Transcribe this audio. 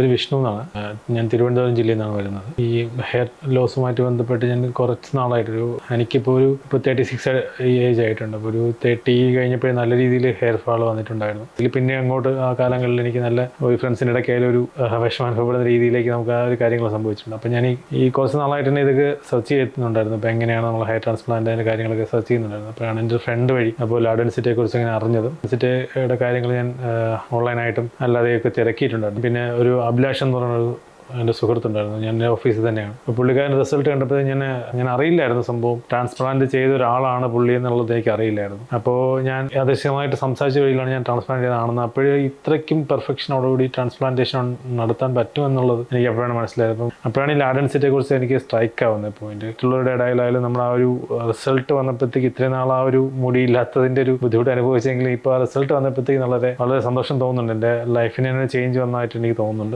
ഒരു വിഷ്ണു എന്നാണ്. ഞാൻ തിരുവനന്തപുരം ജില്ലയിൽ നിന്നാണ് വരുന്നത്. ഈ ഹെയർ ലോസുമായിട്ട് ബന്ധപ്പെട്ട് ഞാൻ കുറച്ച് നാളായിട്ടൊരു എനിക്കിപ്പോൾ ഒരു 36 ഏജ് ആയിട്ടുണ്ട്. അപ്പോൾ ഒരു 30 കഴിഞ്ഞപ്പോഴേ നല്ല രീതിയിൽ ഹെയർ ഫാൾ വന്നിട്ടുണ്ടായിരുന്നു. ഇതിൽ പിന്നെ അങ്ങോട്ട് ആ കാലങ്ങളിൽ എനിക്ക് നല്ല ഒരു ഫ്രണ്ട്സിൻ്റെ ഇടയ്ക്കായാലും ഒരു വിഷമം അനുഭവപ്പെടുന്ന രീതിയിലേക്ക് നമുക്ക് ആ ഒരു കാര്യങ്ങൾ സംഭവിച്ചിട്ടുണ്ട്. അപ്പോൾ ഞാൻ ഈ കുറച്ച് നാളായിട്ട് തന്നെ ഇതൊക്കെ സെർച്ച് ചെയ്യുന്നുണ്ടായിരുന്നു. അപ്പോൾ എങ്ങനെയാണ് നമ്മൾ ഹെയർ ട്രാൻസ്പ്ലാന്റ് അതിൻ്റെ കാര്യങ്ങളൊക്കെ സെർച്ച് ചെയ്യുന്നുണ്ടായിരുന്നു. അപ്പോഴാണ് എൻ്റെ ഫ്രണ്ട് വഴി അപ്പോൾ ലാഡൻസിറ്റിയെ കുറിച്ച് അങ്ങനെ അറിഞ്ഞത്. ഡെൻസിറ്റിയുടെ കാര്യങ്ങൾ ഞാൻ ഓൺലൈനായിട്ടും അല്ലാതെയൊക്കെ തിരക്കിയിട്ടുണ്ടായിരുന്നു. പിന്നെ ഒരു അഭിലാഷം എന്ന് പറയുന്നൊരു എൻ്റെ സുഹൃത്തുണ്ടായിരുന്നു. ഞാൻ എൻ്റെ ഓഫീസിൽ തന്നെയാണ്. അപ്പോൾ പുള്ളിക്കാരൻ റിസൾട്ട് കണ്ടപ്പോൾ ഞാൻ അറിയില്ലായിരുന്നു സംഭവം ട്രാൻസ്പ്ലാന്റ് ചെയ്ത ഒരാളാണ് പുള്ളി എന്നുള്ളത് എനിക്ക് അറിയില്ലായിരുന്നു. അപ്പോൾ ഞാൻ യാദൃശ്യമായിട്ട് സംസാരിച്ച വഴിയിലാണ് ഞാൻ ട്രാൻസ്പ്ലാന്റ് ചെയ്തതാണെന്ന്. അപ്പോഴേ ഇത്രയ്ക്കും പെർഫെക്ഷനോടുകൂടി ട്രാൻസ്പ്ലാന്റേഷൻ നടത്താൻ പറ്റുമെന്നുള്ളത് എനിക്ക് എപ്പോഴാണ് മനസ്സിലായത്. അപ്പം അപ്പോഴാണ് ഈ ലാഡൻസിറ്റിയെ കുറിച്ച് എനിക്ക് സ്ട്രൈക്ക് ആവുന്നത് പോയിന്റ്. മറ്റുള്ളവരുടെ ഇടയിലായാലും നമ്മൾ ആ ഒരു റിസൾട്ട് വന്നപ്പോഴത്തേക്ക് ഇത്രയും നാൾ ആ ഒരു മുടിയില്ലാത്തതിൻ്റെ ഒരു ബുദ്ധിമുട്ട് അനുഭവിച്ചെങ്കിലും ഇപ്പോൾ ആ റിസൾട്ട് വന്നപ്പോഴത്തേക്ക് വളരെ സന്തോഷം തോന്നുന്നുണ്ട്. എൻ്റെ ലൈഫിന് തന്നെ ചേഞ്ച് വന്നതായിട്ട് എനിക്ക് തോന്നുന്നുണ്ട്.